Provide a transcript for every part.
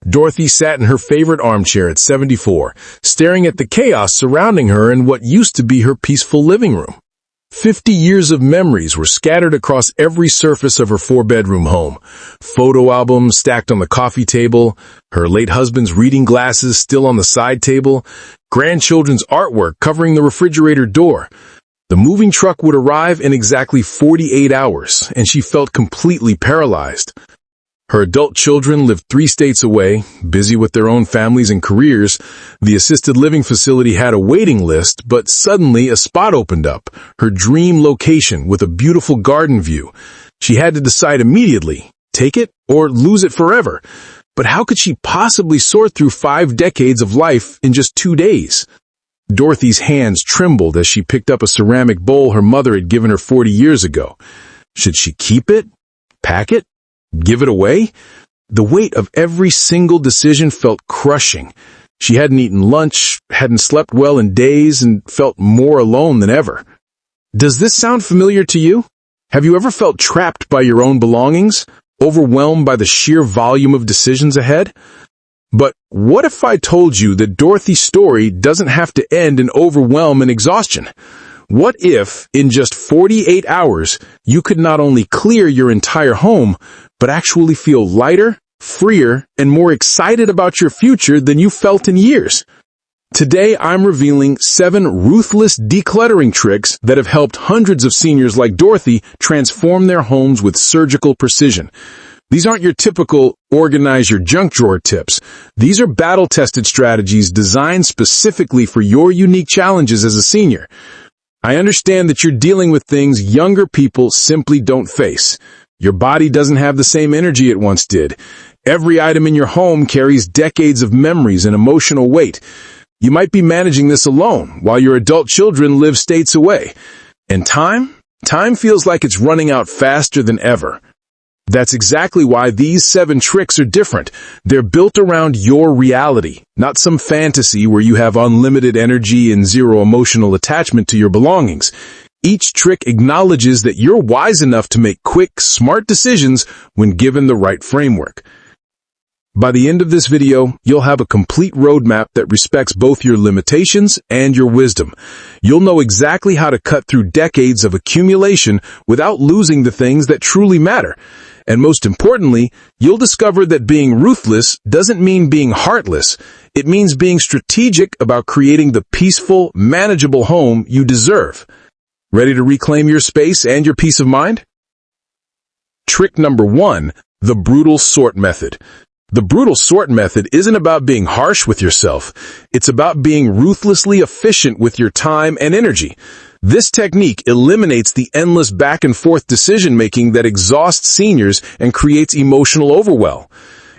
Dorothy sat in her favorite armchair at 74, staring at the chaos surrounding her in what used to be her peaceful living room. 50 years of memories were scattered across every surface of her four-bedroom home. Photo albums stacked on the coffee table, her late husband's reading glasses still on the side table, grandchildren's artwork covering the refrigerator door. The moving truck would arrive in exactly 48 hours, and she felt completely paralyzed. Her adult children lived 3 states away, busy with their own families and careers. The assisted living facility had a waiting list, but suddenly a spot opened up, her dream location with a beautiful garden view. She had to decide immediately, take it or lose it forever. But how could she possibly sort through 5 decades of life in just 2 days? Dorothy's hands trembled as she picked up a ceramic bowl her mother had given her 40 years ago. Should she keep it? Pack it? Give it away? The weight of every single decision felt crushing. She hadn't eaten lunch, hadn't slept well in days, and felt more alone than ever. Does this sound familiar to you? Have you ever felt trapped by your own belongings, overwhelmed by the sheer volume of decisions ahead? But what if I told you that Dorothy's story doesn't have to end in overwhelm and exhaustion? What if, in just 48 hours, you could not only clear your entire home, but actually feel lighter, freer, and more excited about your future than you felt in years? Today, I'm revealing 7 ruthless decluttering tricks that have helped hundreds of seniors like Dorothy transform their homes with surgical precision. These aren't your typical organize your junk drawer tips. These are battle-tested strategies designed specifically for your unique challenges as a senior. I understand that you're dealing with things younger people simply don't face. Your body doesn't have the same energy it once did. Every item in your home carries decades of memories and emotional weight. You might be managing this alone, while your adult children live states away. And time feels like it's running out faster than ever. That's exactly why these 7 tricks are different. They're built around your reality, not some fantasy where you have unlimited energy and zero emotional attachment to your belongings. Each trick acknowledges that you're wise enough to make quick, smart decisions when given the right framework. By the end of this video, you'll have a complete roadmap that respects both your limitations and your wisdom. You'll know exactly how to cut through decades of accumulation without losing the things that truly matter. And most importantly, you'll discover that being ruthless doesn't mean being heartless. It means being strategic about creating the peaceful, manageable home you deserve. Ready to reclaim your space and your peace of mind? Trick number 1, the brutal sort method. The brutal sort method isn't about being harsh with yourself. It's about being ruthlessly efficient with your time and energy. This technique eliminates the endless back-and-forth decision-making that exhausts seniors and creates emotional overwhelm.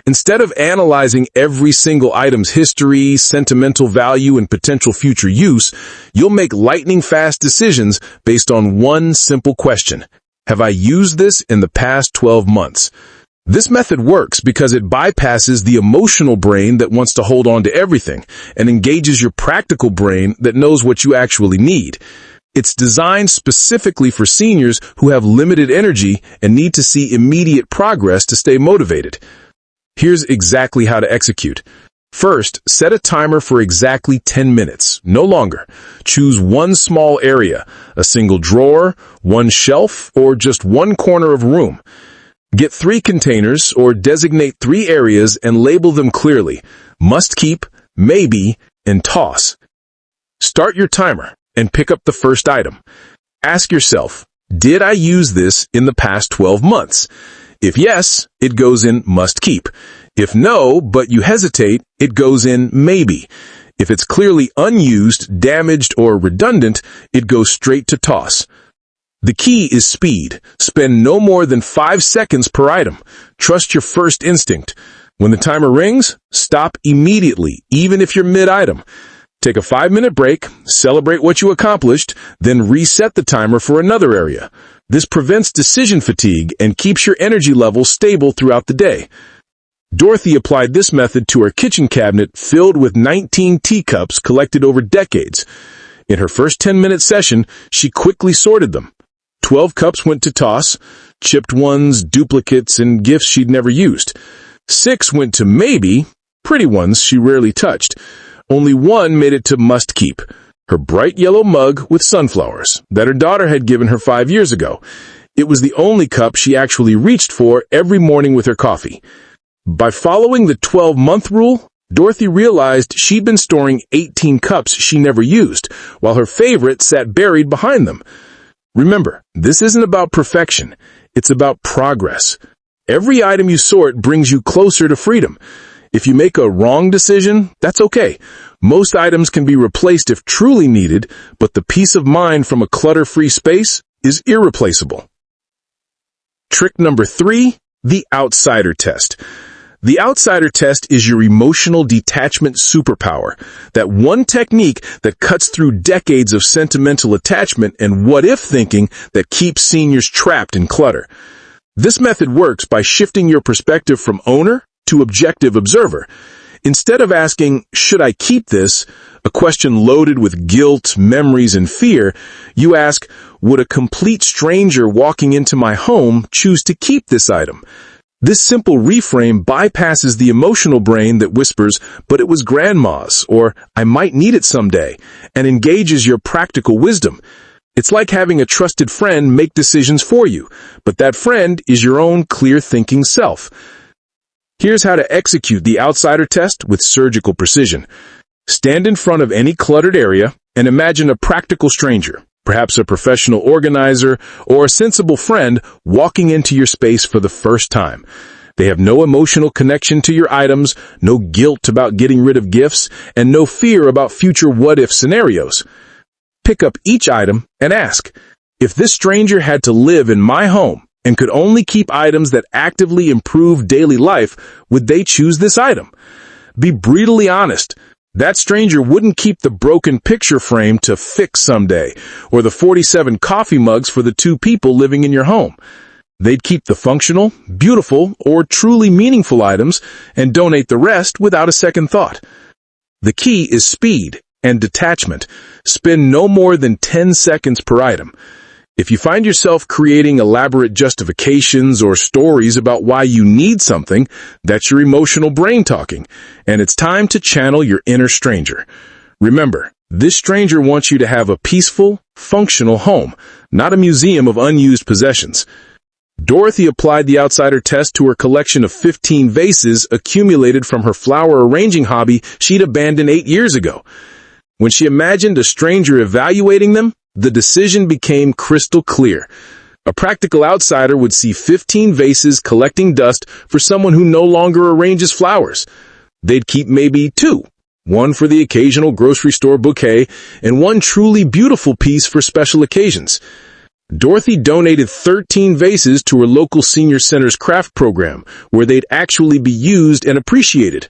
Instead of analyzing every single item's history, sentimental value, and potential future use, you'll make lightning-fast decisions based on one simple question. Have I used this in the past 12 months? This method works because it bypasses the emotional brain that wants to hold on to everything and engages your practical brain that knows what you actually need. It's designed specifically for seniors who have limited energy and need to see immediate progress to stay motivated. Here's exactly how to execute. First, set a timer for exactly 10 minutes, no longer. Choose one small area, a single drawer, one shelf, or just one corner of room. Get 3 containers or designate 3 areas and label them clearly. Must keep, maybe, and toss. Start your timer and pick up the first item. Ask yourself, did I use this in the past 12 months? If yes, it goes in must keep. If no, but you hesitate, it goes in maybe. If it's clearly unused, damaged, or redundant, it goes straight to toss. The key is speed. Spend no more than 5 seconds per item. Trust your first instinct. When the timer rings, stop immediately, even if you're mid-item. Take a 5-minute break, celebrate what you accomplished, then reset the timer for another area. This prevents decision fatigue and keeps your energy levels stable throughout the day. Dorothy applied this method to her kitchen cabinet filled with 19 teacups collected over decades. In her first 10-minute session, she quickly sorted them. 12 cups went to toss, chipped ones, duplicates, and gifts she'd never used. 6 went to maybe, pretty ones she rarely touched. Only one made it to must-keep, her bright yellow mug with sunflowers that her daughter had given her 5 years ago. It was the only cup she actually reached for every morning with her coffee. By following the 12-month rule, Dorothy realized she'd been storing 18 cups she never used, while her favorite sat buried behind them. Remember, this isn't about perfection. It's about progress. Every item you sort brings you closer to freedom. If you make a wrong decision, that's okay. Most items can be replaced if truly needed, but the peace of mind from a clutter-free space is irreplaceable. Trick number 3, the outsider test. The outsider test is your emotional detachment superpower, that one technique that cuts through decades of sentimental attachment and what-if thinking that keeps seniors trapped in clutter. This method works by shifting your perspective from owner to objective observer. Instead of asking, "Should I keep this?" a question loaded with guilt, memories, and fear, you ask, "Would a complete stranger walking into my home choose to keep this item?" This simple reframe bypasses the emotional brain that whispers, "But it was grandma's," or "I might need it someday," and engages your practical wisdom. It's like having a trusted friend make decisions for you, but that friend is your own clear-thinking self. Here's how to execute the outsider test with surgical precision. Stand in front of any cluttered area and imagine a practical stranger, perhaps a professional organizer or a sensible friend, walking into your space for the first time. They have no emotional connection to your items, no guilt about getting rid of gifts, and no fear about future what-if scenarios. Pick up each item and ask, "If this stranger had to live in my home and could only keep items that actively improve daily life, would they choose this item?" Be brutally honest. That stranger wouldn't keep the broken picture frame to fix someday, or the 47 coffee mugs for the 2 people living in your home. They'd keep the functional, beautiful, or truly meaningful items and donate the rest without a second thought. The key is speed and detachment. Spend no more than 10 seconds per item. If you find yourself creating elaborate justifications or stories about why you need something, that's your emotional brain talking, and it's time to channel your inner stranger. Remember, this stranger wants you to have a peaceful, functional home, not a museum of unused possessions. Dorothy applied the outsider test to her collection of 15 vases accumulated from her flower arranging hobby she'd abandoned 8 years ago. When she imagined a stranger evaluating them, the decision became crystal clear. A practical outsider would see 15 vases collecting dust for someone who no longer arranges flowers. They'd keep maybe 2, one for the occasional grocery store bouquet and one truly beautiful piece for special occasions. Dorothy donated 13 vases to her local senior center's craft program, where they'd actually be used and appreciated.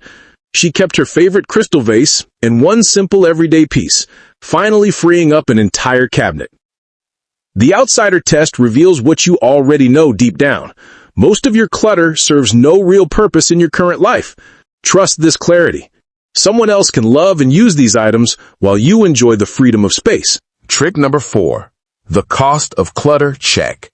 She kept her favorite crystal vase and one simple everyday piece, finally freeing up an entire cabinet. The outsider test reveals what you already know deep down. Most of your clutter serves no real purpose in your current life. Trust this clarity. Someone else can love and use these items while you enjoy the freedom of space. Trick number 4. The cost of clutter check.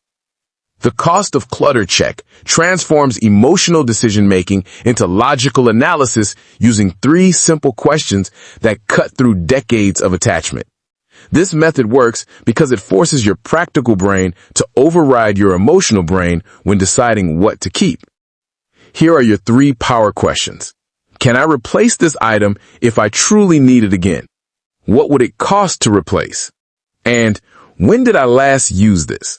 The cost of clutter check transforms emotional decision-making into logical analysis using 3 simple questions that cut through decades of attachment. This method works because it forces your practical brain to override your emotional brain when deciding what to keep. Here are your 3 power questions. Can I replace this item if I truly need it again? What would it cost to replace? And when did I last use this?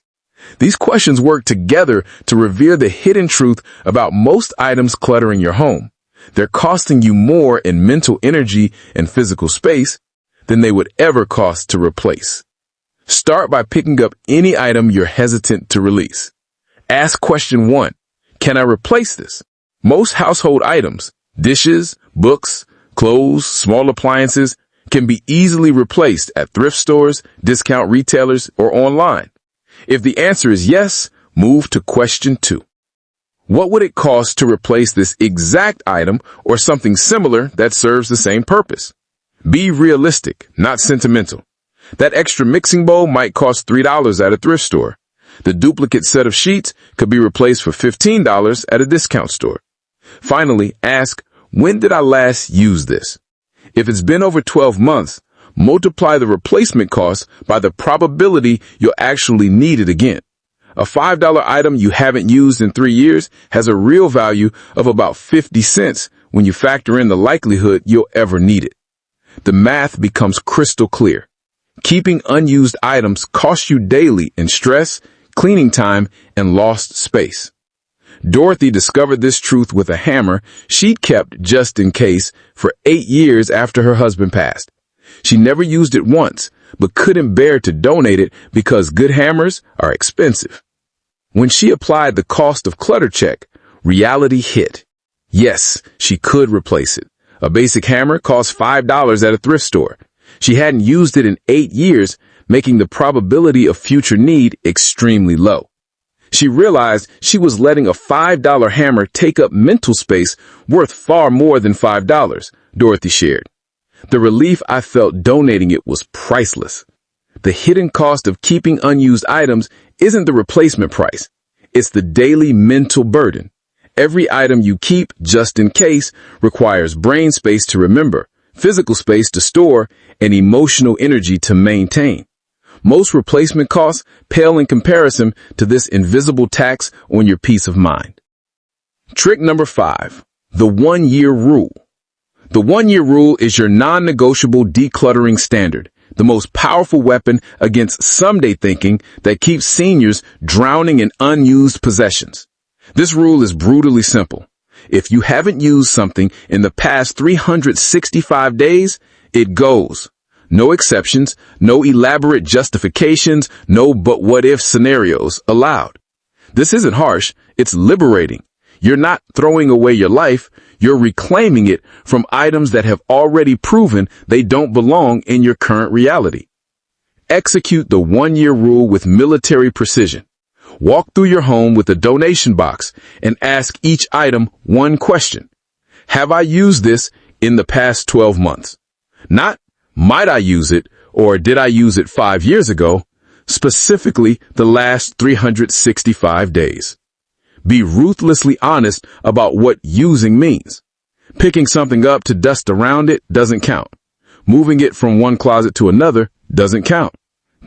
These questions work together to reveal the hidden truth about most items cluttering your home. They're costing you more in mental energy and physical space than they would ever cost to replace. Start by picking up any item you're hesitant to release. Ask question 1. Can I replace this? Most household items, dishes, books, clothes, small appliances, can be easily replaced at thrift stores, discount retailers, or online. If the answer is yes, move to question 2. What would it cost to replace this exact item or something similar that serves the same purpose? Be realistic, not sentimental. That extra mixing bowl might cost $3 at a thrift store. The duplicate set of sheets could be replaced for $15 at a discount store. Finally, ask, When did I last use this? If it's been over 12 months, multiply the replacement cost by the probability you'll actually need it again. A $5 item you haven't used in 3 years has a real value of about 50 cents when you factor in the likelihood you'll ever need it. The math becomes crystal clear. Keeping unused items costs you daily in stress, cleaning time, and lost space. Dorothy discovered this truth with a hammer she'd kept just in case for 8 years after her husband passed. She never used it once, but couldn't bear to donate it because good hammers are expensive. When she applied the cost of clutter check, reality hit. Yes, she could replace it. A basic hammer cost $5 at a thrift store. She hadn't used it in 8 years, making the probability of future need extremely low. She realized she was letting a $5 hammer take up mental space worth far more than $5, Dorothy shared. The relief I felt donating it was priceless. The hidden cost of keeping unused items isn't the replacement price. It's the daily mental burden. Every item you keep just in case requires brain space to remember, physical space to store, and emotional energy to maintain. Most replacement costs pale in comparison to this invisible tax on your peace of mind. Trick number 5, the 1-year rule. The 1-year rule is your non-negotiable decluttering standard, the most powerful weapon against someday thinking that keeps seniors drowning in unused possessions. This rule is brutally simple. If you haven't used something in the past 365 days, it goes. No exceptions, no elaborate justifications, no but what if scenarios allowed. This isn't harsh, it's liberating. You're not throwing away your life, you're reclaiming it from items that have already proven they don't belong in your current reality. Execute the 1-year rule with military precision. Walk through your home with a donation box and ask each item one question. Have I used this in the past 12 months? Not, might I use it, or did I use it 5 years ago? Specifically, the last 365 days. Be ruthlessly honest about what using means. Picking something up to dust around it doesn't count. Moving it from one closet to another doesn't count.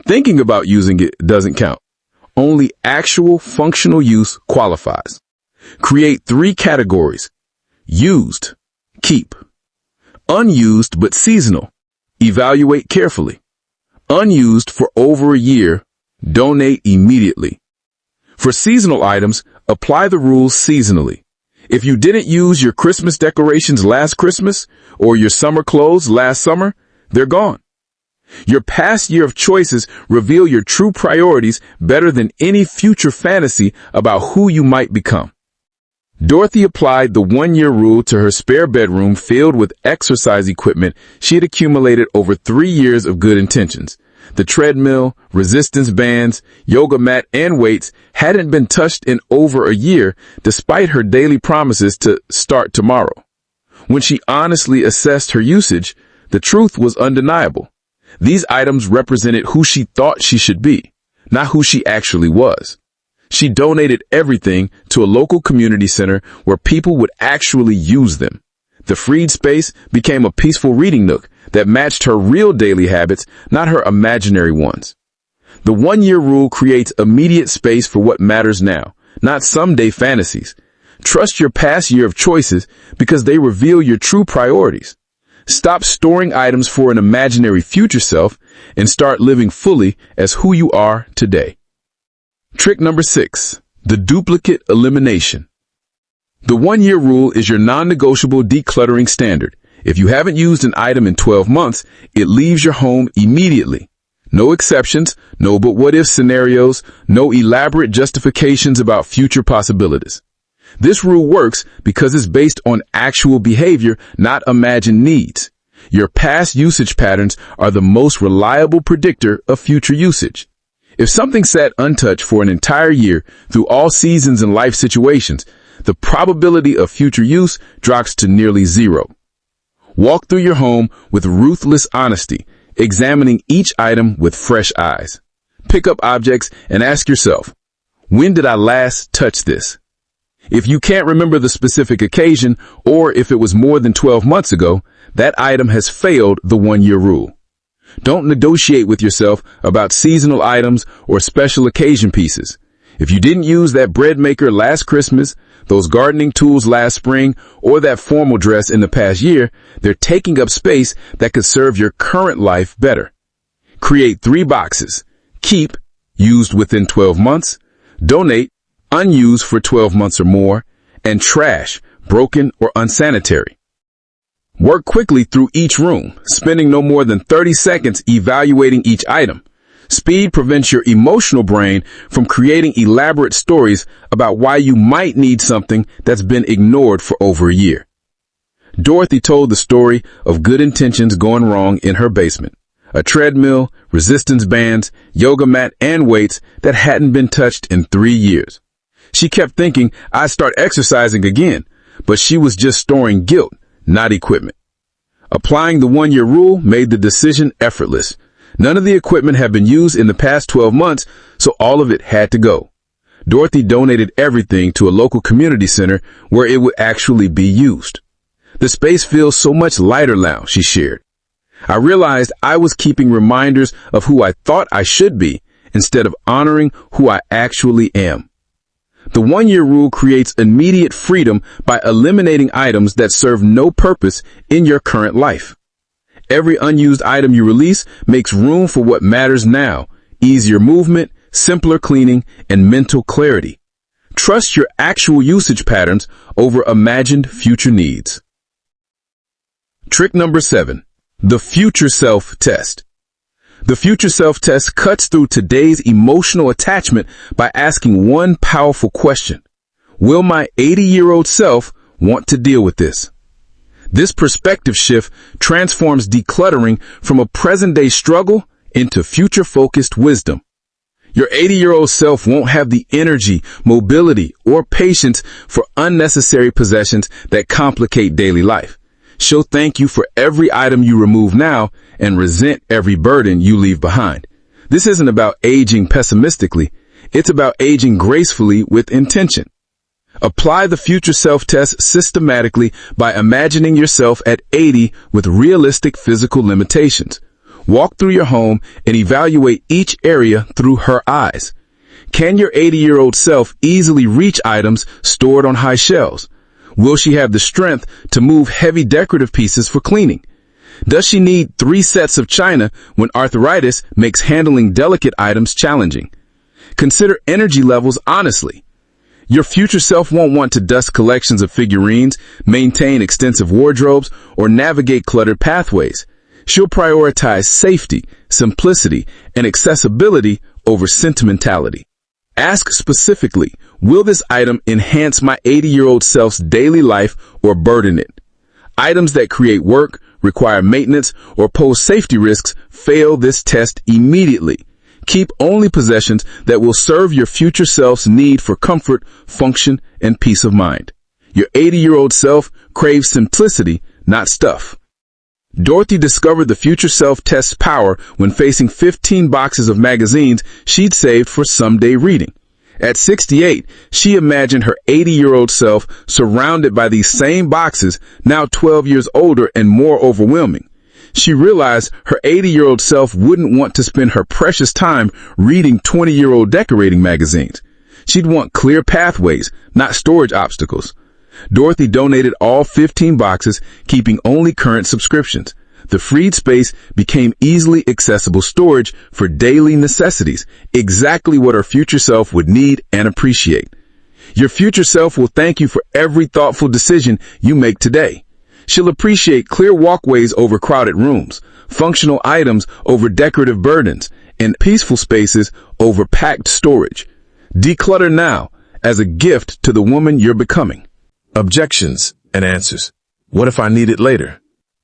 Thinking about using it doesn't count. Only actual functional use qualifies. Create 3 categories. Used, keep. Unused but seasonal. Evaluate carefully. Unused for over a year, donate immediately. For seasonal items, apply the rules seasonally. If you didn't use your Christmas decorations last Christmas or your summer clothes last summer, they're gone. Your past year of choices reveal your true priorities better than any future fantasy about who you might become. Dorothy applied the 1-year rule to her spare bedroom filled with exercise equipment she had accumulated over 3 years of good intentions. The treadmill, resistance bands, yoga mat, and weights hadn't been touched in over a year, despite her daily promises to start tomorrow. When she honestly assessed her usage, the truth was undeniable. These items represented who she thought she should be, not who she actually was. She donated everything to a local community center where people would actually use them. The freed space became a peaceful reading nook that matched her real daily habits, not her imaginary ones. The 1-year rule creates immediate space for what matters now, not someday fantasies. Trust your past year of choices because they reveal your true priorities. Stop storing items for an imaginary future self and start living fully as who you are today. Trick number 6, the duplicate elimination. The 1-year rule is your non-negotiable decluttering standard. If you haven't used an item in 12 months, it leaves your home immediately. No exceptions, no but what if scenarios, no elaborate justifications about future possibilities. This rule works because it's based on actual behavior, not imagined needs. Your past usage patterns are the most reliable predictor of future usage. If something sat untouched for an entire year through all seasons and life situations, the probability of future use drops to nearly 0. Walk through your home with ruthless honesty, examining each item with fresh eyes. Pick up objects and ask yourself, when did I last touch this? If you can't remember the specific occasion, or if it was more than 12 months ago, that item has failed the 1-year rule. Don't negotiate with yourself about seasonal items or special occasion pieces. If you didn't use that bread maker last Christmas, those gardening tools last spring, or that formal dress in the past year, they're taking up space that could serve your current life better. Create 3 boxes. Keep, used within 12 months, donate, unused for 12 months or more, and trash, broken or unsanitary. Work quickly through each room, spending no more than 30 seconds evaluating each item. Speed prevents your emotional brain from creating elaborate stories about why you might need something that's been ignored for over a year. Dorothy told the story of good intentions going wrong in her basement. A treadmill, resistance bands, yoga mat, and weights that hadn't been touched in 3 years. She kept thinking, I'd start exercising again, but she was just storing guilt, not equipment. Applying the 1-year rule made the decision effortless. None of the equipment had been used in the past 12 months, so all of it had to go. Dorothy donated everything to a local community center where it would actually be used. The space feels so much lighter now, she shared. I realized I was keeping reminders of who I thought I should be instead of honoring who I actually am. The 1-year rule creates immediate freedom by eliminating items that serve no purpose in your current life. Every unused item you release makes room for what matters now: easier movement, simpler cleaning, and mental clarity. Trust your actual usage patterns over imagined future needs. Trick number 7. The future self test. The future self test cuts through today's emotional attachment by asking one powerful question. Will my 80-year-old self want to deal with this? This perspective shift transforms decluttering from a present-day struggle into future-focused wisdom. Your 80-year-old self won't have the energy, mobility, or patience for unnecessary possessions that complicate daily life. She'll thank you for every item you remove now and resent every burden you leave behind. This isn't about aging pessimistically. It's about aging gracefully with intention. Apply the future self-test systematically by imagining yourself at 80 with realistic physical limitations. Walk through your home and evaluate each area through her eyes. Can your 80-year-old self easily reach items stored on high shelves? Will she have the strength to move heavy decorative pieces for cleaning? Does she need 3 sets of china when arthritis makes handling delicate items challenging? Consider energy levels honestly. Your future self won't want to dust collections of figurines, maintain extensive wardrobes, or navigate cluttered pathways. She'll prioritize safety, simplicity, and accessibility over sentimentality. Ask specifically, will this item enhance my 80-year-old self's daily life or burden it? Items that create work, require maintenance, or pose safety risks fail this test immediately. Keep only possessions that will serve your future self's need for comfort, function, and peace of mind. Your 80-year-old self craves simplicity, not stuff. Dorothy discovered the future self test's power when facing 15 boxes of magazines she'd saved for someday reading. At 68, she imagined her 80-year-old self surrounded by these same boxes, now 12 years older and more overwhelming. She realized her 80-year-old self wouldn't want to spend her precious time reading 20-year-old decorating magazines. She'd want clear pathways, not storage obstacles. Dorothy donated all 15 boxes, keeping only current subscriptions. The freed space became easily accessible storage for daily necessities, exactly what her future self would need and appreciate. Your future self will thank you for every thoughtful decision you make today. She'll appreciate clear walkways over crowded rooms, functional items over decorative burdens, and peaceful spaces over packed storage. Declutter now as a gift to the woman you're becoming. Objections and answers. What if I need it later?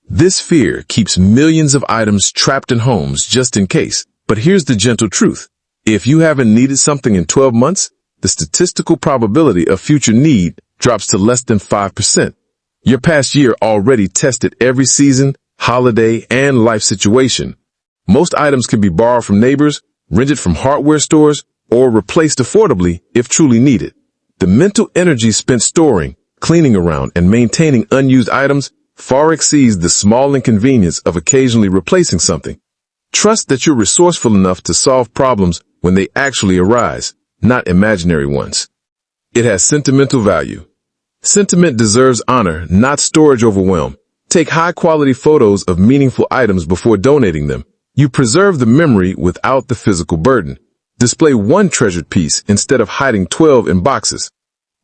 This fear keeps millions of items trapped in homes just in case. But here's the gentle truth. If you haven't needed something in 12 months, the statistical probability of future need drops to less than 5%. Your past year already tested every season, holiday, and life situation. Most items can be borrowed from neighbors, rented from hardware stores, or replaced affordably if truly needed. The mental energy spent storing, cleaning around, and maintaining unused items far exceeds the small inconvenience of occasionally replacing something. Trust that you're resourceful enough to solve problems when they actually arise, not imaginary ones. It has sentimental value. Sentiment deserves honor, not storage overwhelm. Take high-quality photos of meaningful items before donating them. You preserve the memory without the physical burden. Display one treasured piece instead of hiding 12 in boxes.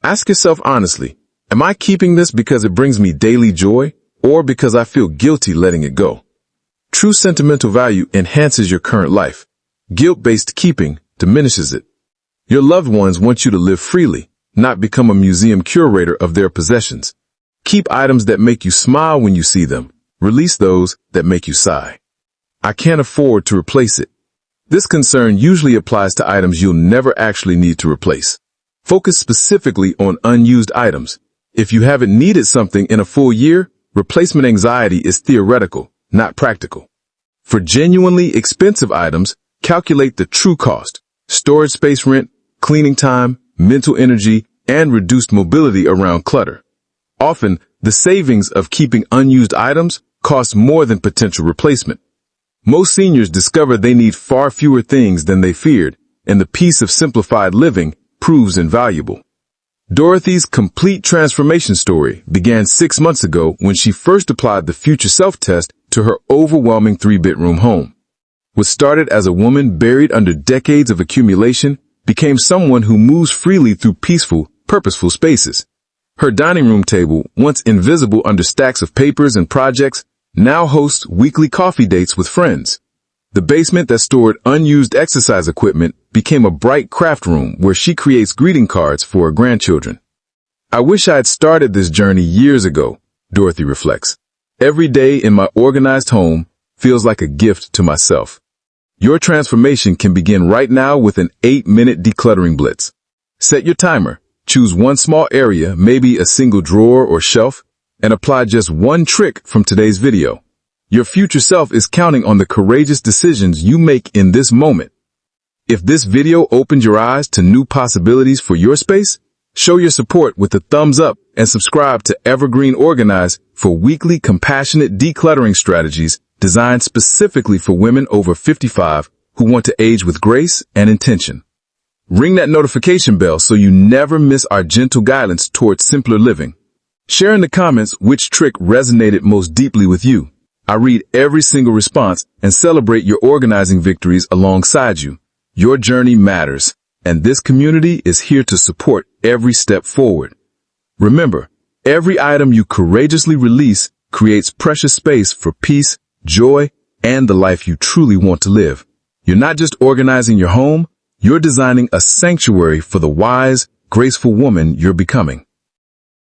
Ask yourself honestly, am I keeping this because it brings me daily joy or because I feel guilty letting it go? True sentimental value enhances your current life. Guilt-based keeping diminishes it. Your loved ones want you to live freely, not become a museum curator of their possessions. Keep items that make you smile when you see them. Release those that make you sigh. I can't afford to replace it. This concern usually applies to items you'll never actually need to replace. Focus specifically on unused items. If you haven't needed something in a full year, replacement anxiety is theoretical, not practical. For genuinely expensive items, calculate the true cost: storage space rent, cleaning time, mental energy, and reduced mobility around clutter. Often, the savings of keeping unused items costs more than potential replacement. Most seniors discover they need far fewer things than they feared, and the peace of simplified living proves invaluable. Dorothy's complete transformation story began 6 months ago when she first applied the future self test to her overwhelming 3-bedroom home. What started as a woman buried under decades of accumulation became someone who moves freely through peaceful, purposeful spaces. Her dining room table, once invisible under stacks of papers and projects, now hosts weekly coffee dates with friends. The basement that stored unused exercise equipment became a bright craft room where she creates greeting cards for her grandchildren. I wish I had started this journey years ago, Dorothy reflects. Every day in my organized home feels like a gift to myself. Your transformation can begin right now with an 8-minute decluttering blitz. Set your timer, choose one small area, maybe a single drawer or shelf, and apply just one trick from today's video. Your future self is counting on the courageous decisions you make in this moment. If this video opened your eyes to new possibilities for your space, show your support with a thumbs up and subscribe to Evergreen Organize for weekly compassionate decluttering strategies designed specifically for women over 55 who want to age with grace and intention. Ring that notification bell so you never miss our gentle guidance towards simpler living. Share in the comments which trick resonated most deeply with you. I read every single response and celebrate your organizing victories alongside you. Your journey matters, and this community is here to support every step forward. Remember, every item you courageously release creates precious space for peace, joy, and the life you truly want to live. You're not just organizing your home, you're designing a sanctuary for the wise, graceful woman you're becoming.